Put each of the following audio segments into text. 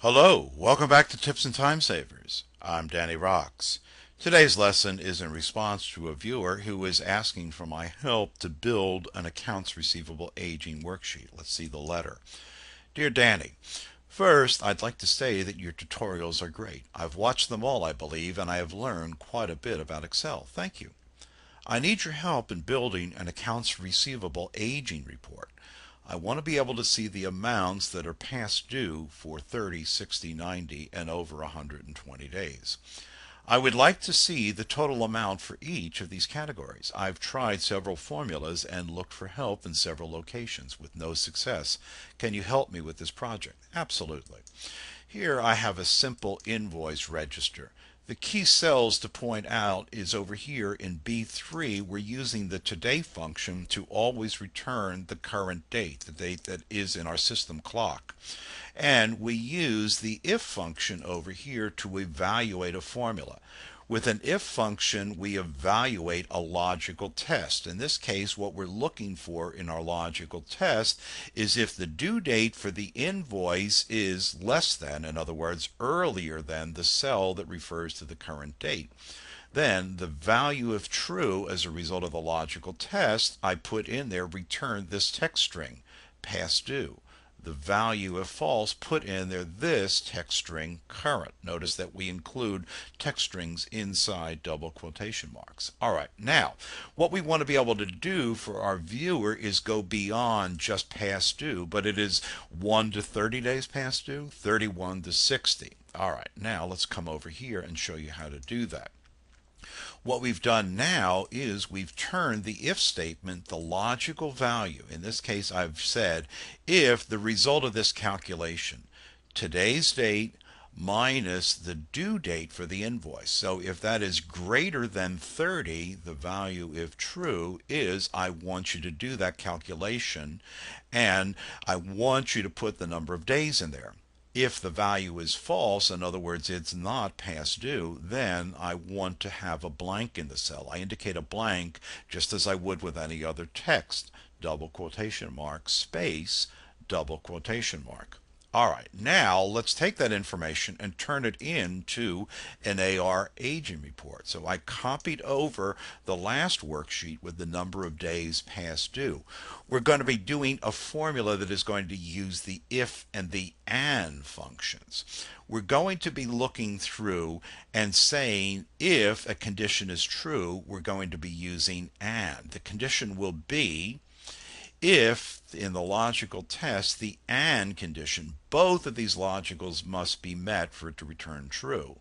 Hello, welcome back to Tips and Time Savers. I'm Danny Rocks. Today's lesson is in response to a viewer who is asking for my help to build an accounts receivable aging worksheet. Let's see the letter. Dear Danny, first I'd like to say that your tutorials are great. I've watched them all, I believe, and I have learned quite a bit about Excel. Thank you. I need your help in building an accounts receivable aging report. I want to be able to see the amounts that are past due for 30, 60, 90, and over 120 days. I would like to see the total amount for each of these categories. I've tried several formulas and looked for help in several locations with no success. Can you help me with this project? Absolutely. Here I have a simple invoice register. The key cells to point out is over here in B3, we're using the today function to always return the current date, the date that is in our system clock. And we use the if function over here to evaluate a formula. With an if function, we evaluate a logical test. In this case, what we're looking for in our logical test is if the due date for the invoice is less than, in other words, earlier than the cell that refers to the current date. Then the value if true as a result of the logical test, I put in there, return this text string, past due. The value if false, put in there this text string current. Notice that we include text strings inside double quotation marks. All right, now what we want to be able to do for our viewer is go beyond just past due, but it is 1 to 30 days past due, 31 to 60. All right, now let's come over here and show you how to do that. What we've done now is we've turned the if statement, the logical value. In this case, I've said if the result of this calculation, today's date minus the due date for the invoice. So if that is greater than 30, the value, if true, is I want you to do that calculation and I want you to put the number of days in there. If the value is false, in other words, it's not past due, then I want to have a blank in the cell. I indicate a blank just as I would with any other text. Double quotation mark, space, double quotation mark. All right, now let's take that information and turn it into an AR aging report. So I copied over the last worksheet with the number of days past due. We're going to be doing a formula that is going to use the if and the and functions. We're going to be looking through and saying if a condition is true, we're going to be using and. The condition will be if in the logical test the and condition, both of these logicals must be met for it to return true.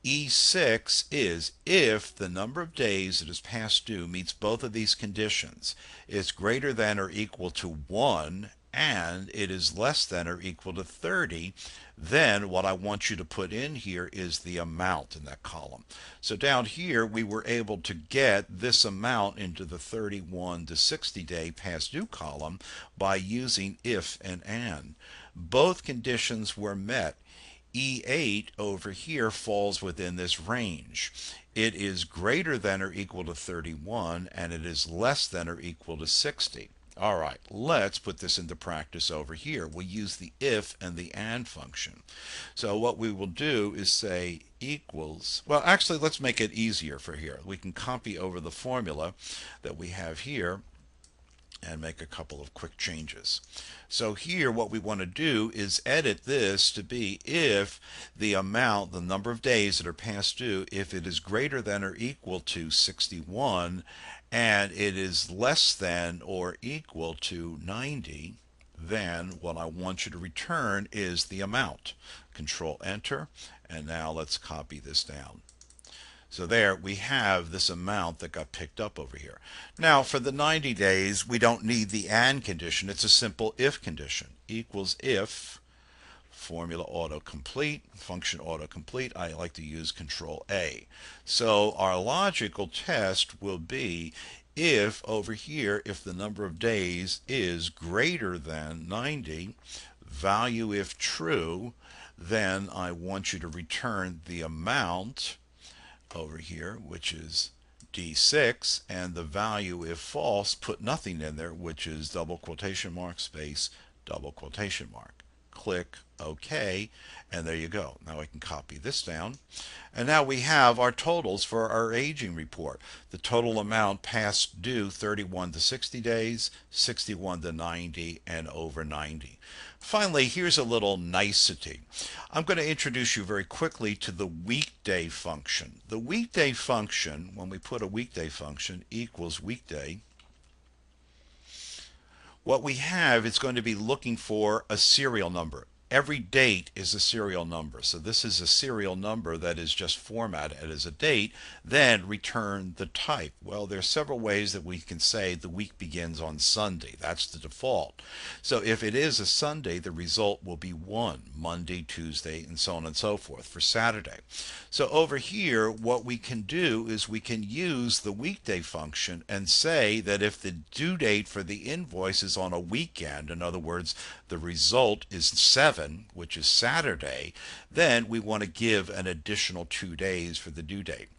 E6 is if the number of days that is past due meets both of these conditions, is greater than or equal to 1 and it is less than or equal to 30, then what I want you to put in here is the amount in that column. So down here we were able to get this amount into the 31 to 60 day past due column by using if and. Both conditions were met. E8 over here falls within this range. It is greater than or equal to 31 and it is less than or equal to 60. All right, let's put this into practice over here. We use the if and the and function. So what we will do is say equals, well actually let's make it easier for here. We can copy over the formula that we have here and make a couple of quick changes. So here what we want to do is edit this to be if the amount, the number of days that are past due, if it is greater than or equal to 61 and it is less than or equal to 90, then what I want you to return is the amount. Control Enter, and now let's copy this down. So there we have this amount that got picked up over here. Now for the 90 days, we don't need the and condition. It's a simple if condition. Equals if, formula autocomplete, function autocomplete. I like to use Control A. So our logical test will be if over here, if the number of days is greater than 90, value if true, then I want you to return the amount over here, which is D6, and the value if false, put nothing in there, which is double quotation mark, space, double quotation mark. click OK, and there you go. Now I can copy this down. And now we have our totals for our aging report. The total amount past due 31 to 60 days, 61 to 90, and over 90. Finally, here's a little nicety. I'm going to introduce you very quickly to the weekday function. The weekday function, when we put a weekday function, equals weekday, what we have is going to be looking for a serial number. Every date is a serial number. So this is a serial number that is just formatted as a date, then return the type. Well, there's several ways that we can say the week begins on Sunday. That's the default. So if it is a Sunday, the result will be 1, Monday, Tuesday, and so on and so forth for Saturday. So over here, what we can do is we can use the weekday function and say that if the due date for the invoice is on a weekend, in other words, the result is 7, which is Saturday, then we want to give an additional 2 days for the due date.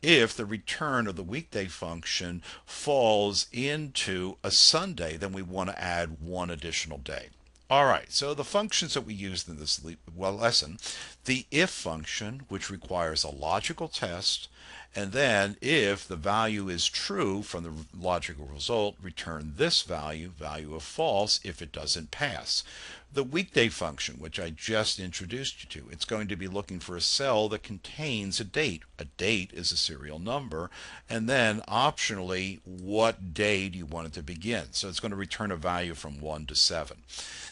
If the return of the weekday function falls into a Sunday, then we want to add 1 additional day. All right, so the functions that we used in this lesson, the if function, which requires a logical test, and then if the value is true from the logical result, return this value, value of false, if it doesn't pass. The weekday function, which I just introduced you to, it's going to be looking for a cell that contains a date. A date is a serial number, and then optionally, what day do you want it to begin? So it's going to return a value from 1 to 7.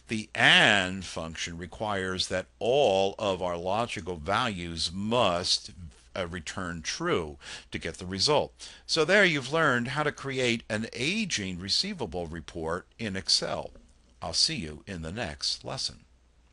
The AND function requires that all of our logical values must return true to get the result. So there you've learned how to create an aging receivable report in Excel. I'll see you in the next lesson.